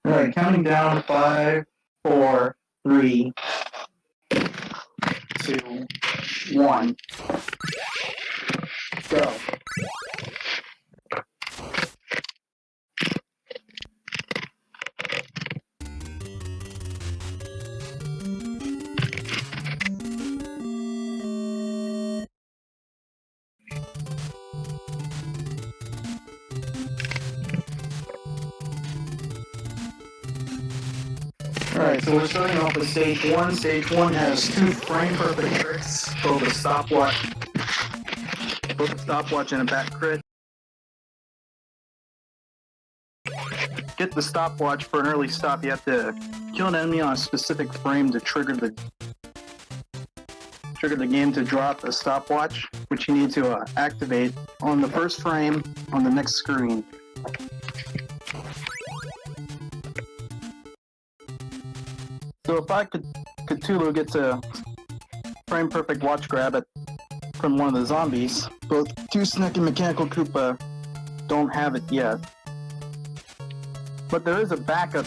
Alright, counting down 5, 4, 3, 2, 1. Go. Alright, so we're starting off with stage 1. Stage 1 has 2 frame perfect tricks, both a stopwatch and a back crit. Get the stopwatch for an early stop, you have to kill an enemy on a specific frame to trigger the game to drop a stopwatch, which you need to activate on the first frame on the next screen. So if Cthulhu gets a frame perfect watch grab from one of the zombies, both TheMechanicalKoopa and TheMechanicalKoopa don't have it yet. But there is a backup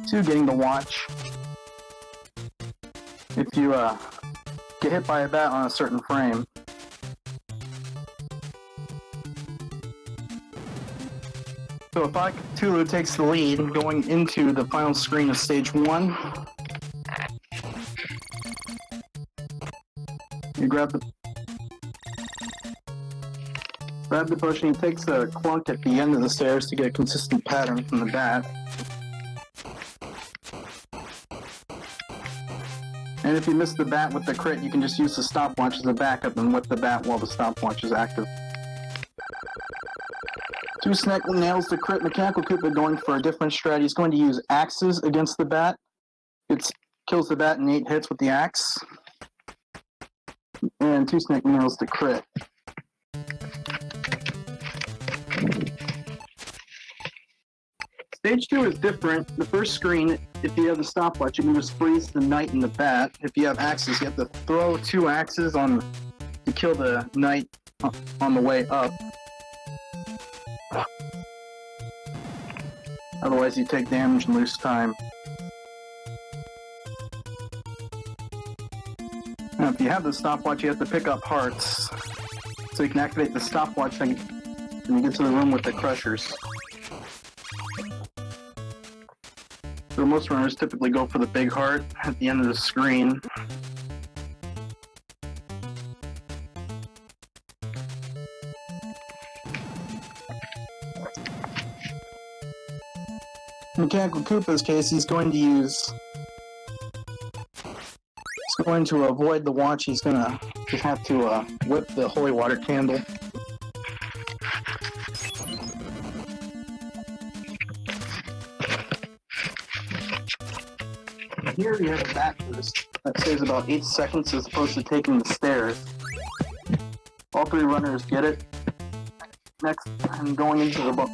to getting the watch if you get hit by a bat on a certain frame. So if Cthulhu takes the lead going into the final screen of stage 1, you grab the bush and he takes a clunk at the end of the stairs to get a consistent pattern from the bat. And if you miss the bat with the crit, you can just use the stopwatch as a backup and whip the bat while the stopwatch is active. TheMechanicalKoopa nails the crit. TheMechanicalKoopa going for a different strategy. He's going to use axes against the bat. It kills the bat in 8 hits with the axe. And TheMechanicalKoopa nails the crit. Stage 2 is different. The first screen, if you have the stopwatch, you can just freeze the knight and the bat. If you have axes, you have to throw 2 axes to kill the knight on the way up. Otherwise, you take damage and lose time. Now, if you have the stopwatch, you have to pick up hearts. So you can activate the stopwatch when you get to the room with the crushers. So most runners typically go for the big heart at the end of the screen. In TheMechanicalKoopa's case, he's going to avoid the watch. He's going to just have to whip the holy water candle. Here you have a back boost that saves about 8 seconds as opposed to taking the stairs. All 3 runners get it. Next, I'm going into the book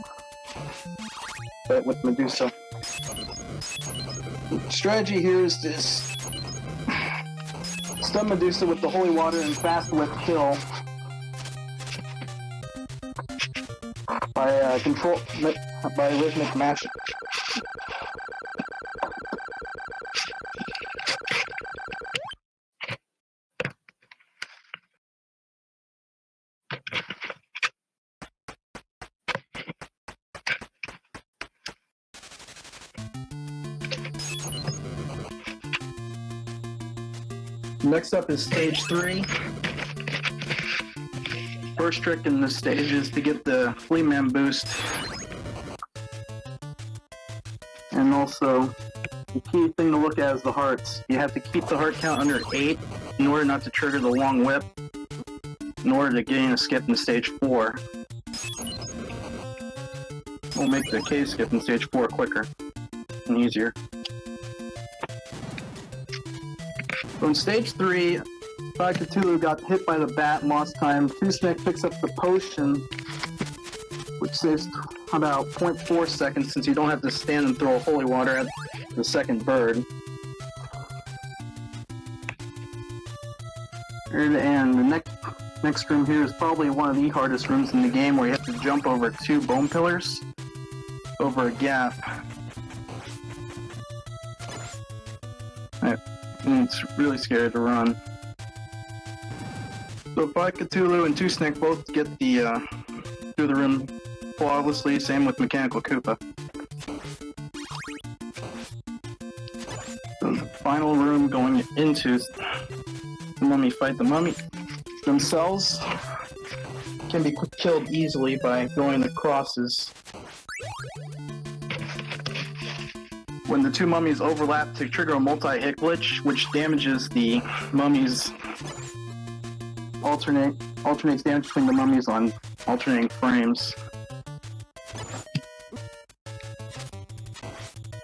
with Medusa. The strategy here is to stun Medusa with the holy water and fast whip kill by rhythmic mashing. Next up is stage 3. First trick in this stage is to get the Flea Man boost. And also, the key thing to look at is the hearts. You have to keep the heart count under 8 in order not to trigger the long whip, in order to gain a skip in stage 4. We'll make the cave skip in stage 4 quicker and easier. So in stage 3, Cthulhu got hit by the bat and lost time. TheMechanicalKoopa picks up the potion, which saves about 0.4 seconds since you don't have to stand and throw holy water at the second bird. And the next room here is probably one of the hardest rooms in the game, where you have to jump over 2 bone pillars. over a gap. And it's really scary to run. So Fight Cthulhu and Two Snake both get the through the room flawlessly, same with Mechanical Koopa. The final room going into the mummy fight. The mummy themselves can be killed easily by going the crosses. When the two mummies overlap to trigger a multi-hit glitch, which damages the mummies, alternates damage between the mummies on alternating frames.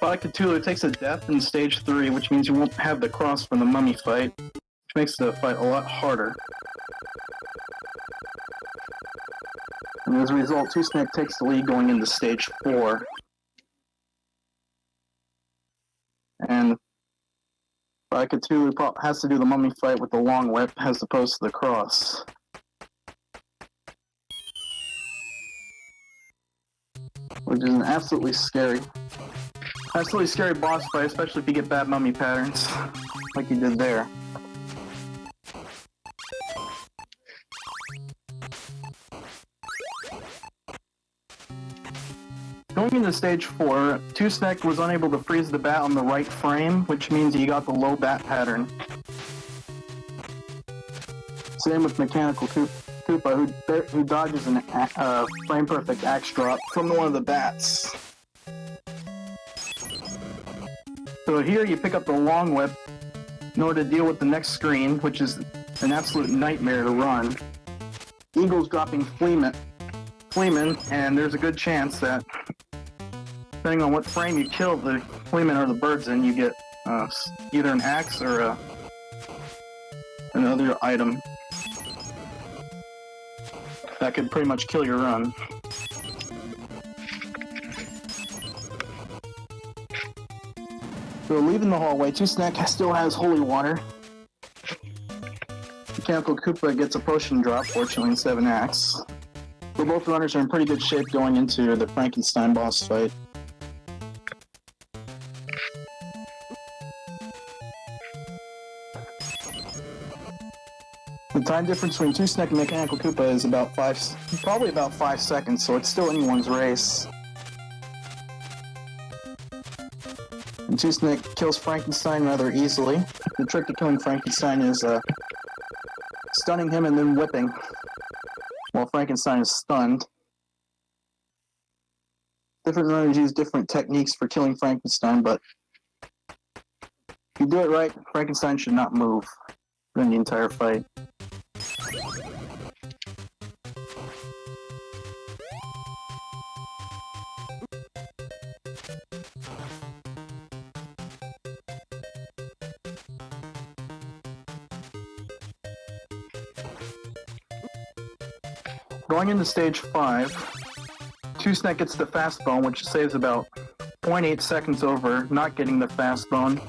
Fight Cthulhu takes a death in stage 3, which means you won't have the cross from the mummy fight, which makes the fight a lot harder. And as a result, Two Snake takes the lead going into stage 4. And Fight Cthulhu has to do the mummy fight with the long whip as opposed to the cross. Which is an absolutely scary boss fight, especially if you get bad mummy patterns, like you did there. Going into stage 4, Two Snake was unable to freeze the bat on the right frame, which means he got the low bat pattern. Same with Mechanical Koopa, who dodges a frame-perfect axe drop from one of the bats. So here you pick up the long whip in order to deal with the next screen, which is an absolute nightmare to run. Eagle's dropping Fleeman, and there's a good chance that, depending on what frame you kill the Fleeman or the birds in, you get either an axe or another item that could pretty much kill your run. So leaving the hallway, Two Snake still has holy water. Mechanical Koopa gets a potion drop, fortunately in 7 acts. So both runners are in pretty good shape going into the Frankenstein boss fight. The time difference between Two Snake and Mechanical Koopa is probably about 5 seconds, so it's still anyone's race. And Two Snake kills Frankenstein rather easily. The trick to killing Frankenstein is stunning him and then whipping while Frankenstein is stunned. Different runners use different techniques for killing Frankenstein, but if you do it right, Frankenstein should not move during the entire fight. Going into stage 5, Two Snake gets the fast bone, which saves about 0.8 seconds over not getting the fast bone.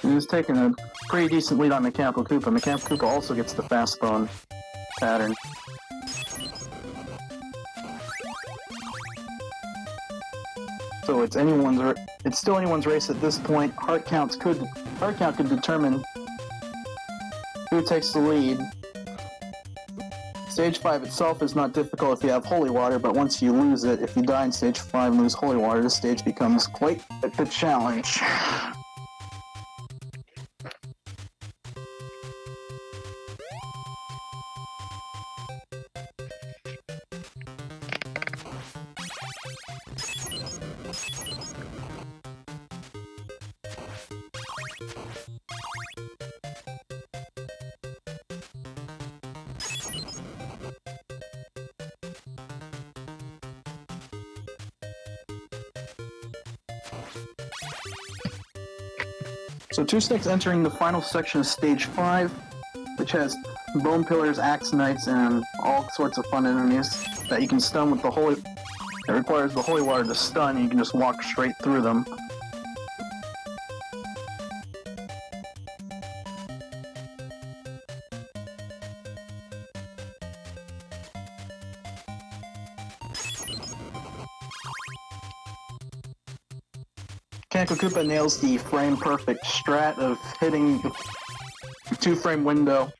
He's taking a pretty decent lead on Mechanical Koopa. Mechanical Koopa also gets the fast bone pattern. So it's still anyone's race at this point. Heart count could determine who takes the lead. Stage 5 itself is not difficult if you have holy water, but once you lose it, if you die in stage 5 and lose holy water, this stage becomes quite a challenge. So Two Snake's entering the final section of stage 5, which has bone pillars, axe knights, and all sorts of fun enemies that you can stun with the holy. It requires the holy water to stun, and you can just walk straight through them. TheMechanicalKoopa nails the frame-perfect strat of hitting the 2-frame window,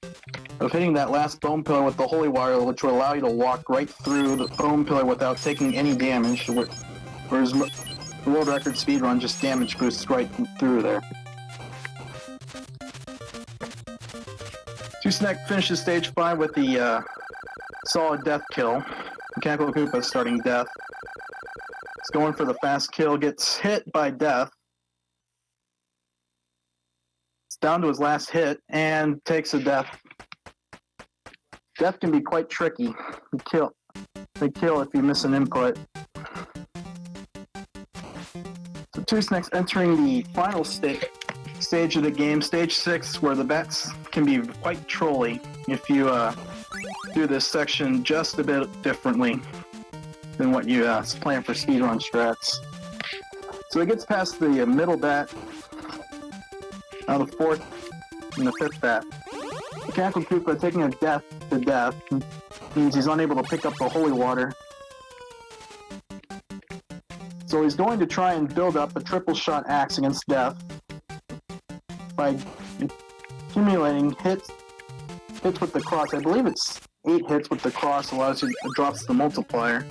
of hitting that last foam pillar with the holy water, which will allow you to walk right through the foam pillar without taking any damage, whereas the world record speedrun just damage boosts right through there. Snack finishes stage 5 with the solid death kill. TheMechanicalKoopa starting death. He's going for the fast kill, gets hit by death. It's down to his last hit and takes a death. Death can be quite tricky. They kill if you miss an input. So Two Snacks entering the final stage of the game, stage 6, where the bats can be quite trolly if you do this section just a bit differently than what you plan for speedrun strats. So it gets past the middle bat, now the 4th and the 5th bat. TheMechanicalKoopa taking a death to death means he's unable to pick up the holy water. So he's going to try and build up a triple shot axe against death by accumulating hits with the cross. I believe it's 8 hits with the cross allows you to drops the multiplier.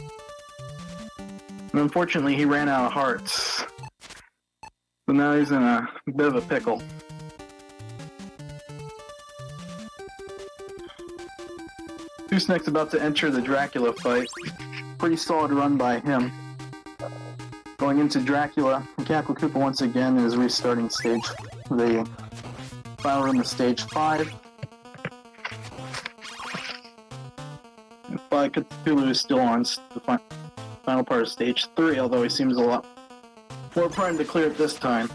And unfortunately, he ran out of hearts. So now he's in a bit of a pickle. Two Snake's about to enter the Dracula fight. Pretty solid run by him. Going into Dracula, TheMechanicalKoopa once again is restarting the final room of stage 5. And Cthulhu is still on the final part of stage 3, although he seems a lot more primed to clear it this time.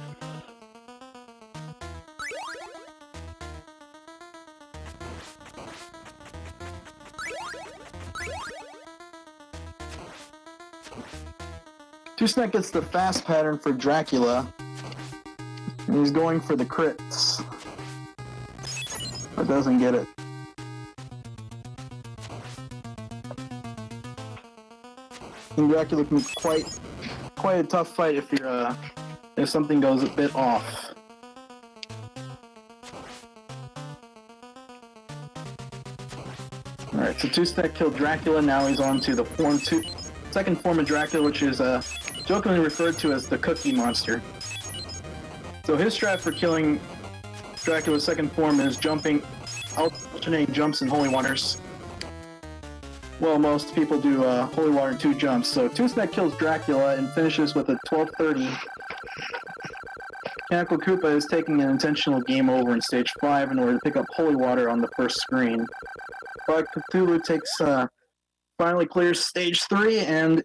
Two Snack gets the fast pattern for Dracula, and he's going for the crits, but doesn't get it. And Dracula can be quite a tough fight if something goes a bit off. Alright, so Two Snack killed Dracula, now he's on to the second form of Dracula, which is jokingly referred to as the Cookie Monster. So his strat for killing Dracula's second form is alternating jumps and holy waters. Well, most people do holy water and 2 jumps. So Two Snack kills Dracula and finishes with a 1230. TheMechanicalKoopa is taking an intentional game over in stage 5 in order to pick up holy water on the first screen. But Cthulhu finally clears stage 3 and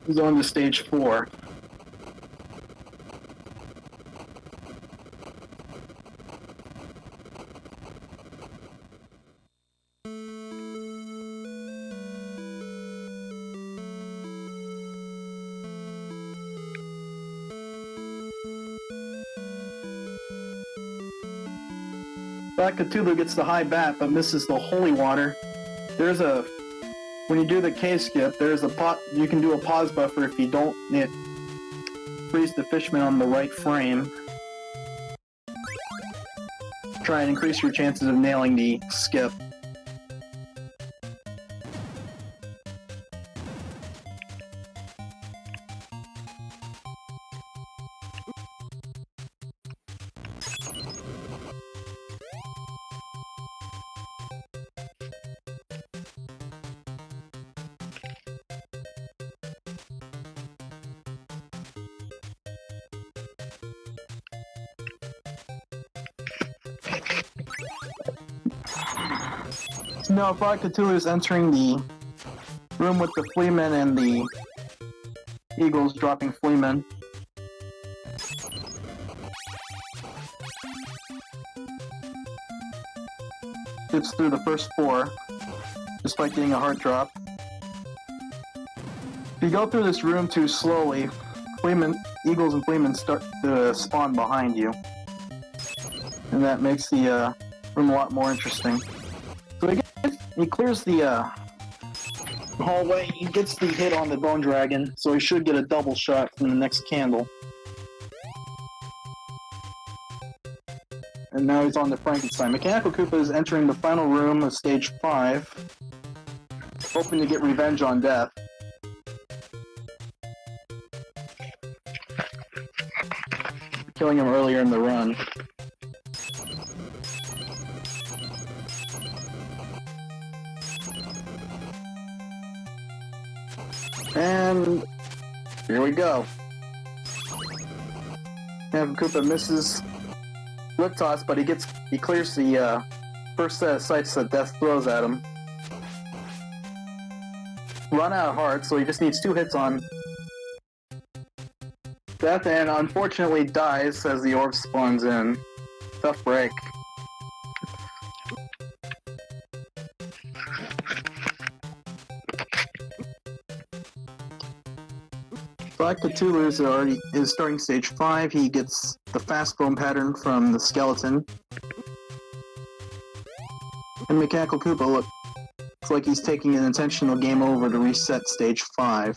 is on to stage 4. Black Cthulhu gets the high bat but misses the holy water. When you do the K skip, you can do a pause buffer if you don't freeze the fishman on the right frame. Try and increase your chances of nailing the skip. Now, Black Cthulhu is entering the room with the Fleamen and the Eagles dropping Fleamen. Gets through the first 4, despite getting a heart drop. If you go through this room too slowly, Eagles and Fleamen start to spawn behind you. And that makes the room a lot more interesting. So he clears the hallway, he gets the hit on the Bone Dragon, so he should get a double shot from the next candle. And now he's on to Frankenstein. Mechanical Koopa is entering the final room of stage 5, hoping to get revenge on Death. Killing him earlier in the run. And here we go. Mechanical Koopa misses Whip Toss, but he clears the first set of sights that Death throws at him. Run out of hearts, so he just needs 2 hits on Death, and unfortunately dies as the orb spawns in. Tough break. Black Cthulhu is starting stage 5. He gets the fast bone pattern from the skeleton. And Mechanical Koopa looks like he's taking an intentional game over to reset stage 5.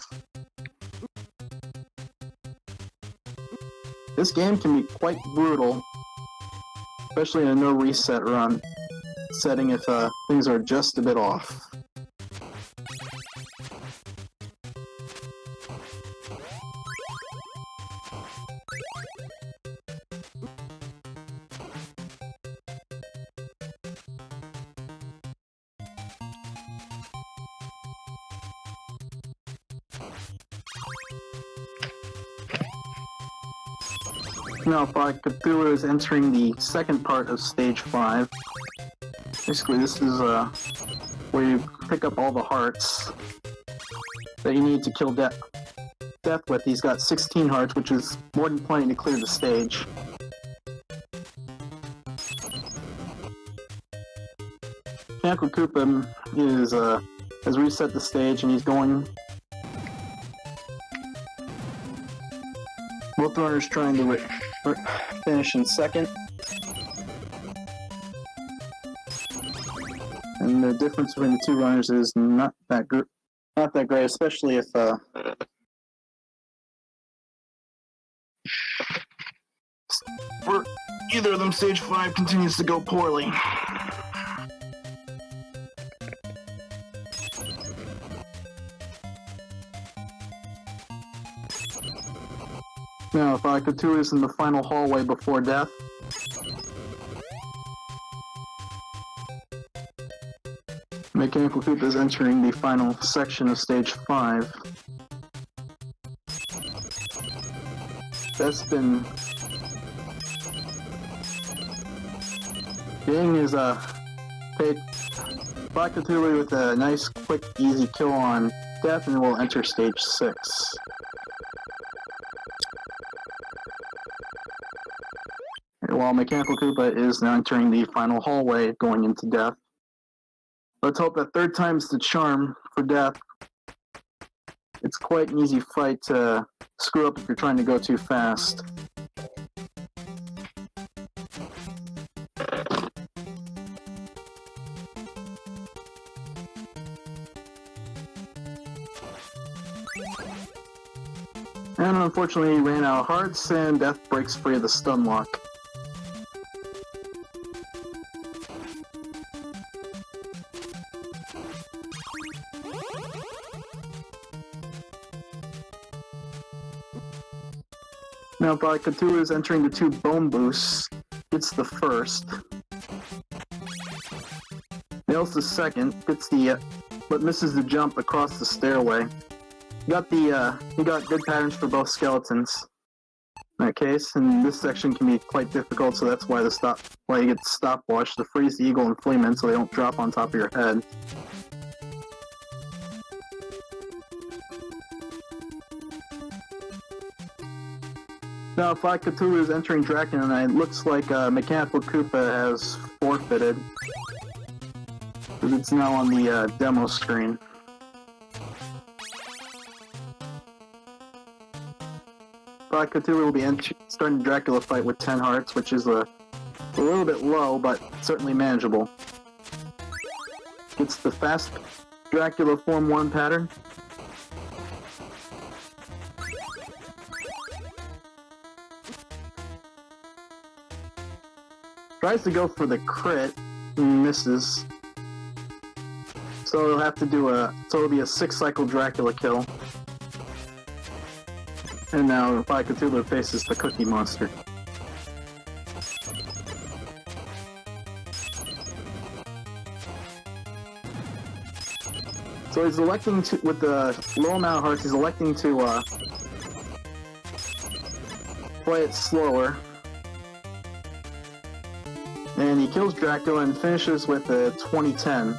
This game can be quite brutal, especially in a no reset run setting if things are just a bit off. Now, Cthulhu is entering the second part of stage 5. Basically, this is where you pick up all the hearts that you need to kill Death with. He's got 16 hearts, which is more than plenty to clear the stage. Mechanical Koopa has reset the stage, and he's going. Both runners trying to finish in second. And the difference between the 2 runners is not that great, especially if for either of them stage 5 continues to go poorly. Now, if Cthulhu is in the final hallway before Death. Mechanical Koopa is entering the final section of stage 5. Death's been getting his Black Cthulhu with a nice, quick, easy kill on Death, and will enter stage 6. While Mechanical Koopa is now entering the final hallway going into Death. Let's hope that third time's the charm for Death. It's quite an easy fight to screw up if you're trying to go too fast. And unfortunately he ran out of hearts, and Death breaks free of the stun lock. Now, Cthulhu is entering the 2 bone boosts. Gets the first. Nails the second. Gets but misses the jump across the stairway. He got good patterns for both skeletons. In that case, and this section can be quite difficult, so that's why you get the stopwatch to freeze the eagle and fleaman so they don't drop on top of your head. Now, Black Cthulhu is entering Draken, and it looks like Mechanical Koopa has forfeited. Because it's now on the demo screen. Black Cthulhu will be starting the Dracula fight with 10 hearts, which is a little bit low, but certainly manageable. Gets the fast Dracula Form 1 pattern. Tries to go for the crit, and misses. So he'll have to do it'll be a 6-cycle Dracula kill. And now Fly Cthulhu faces the Cookie Monster. So he's electing to, with the low amount of hearts, he's electing to play it slower. And he kills Dracula and finishes with a 2010.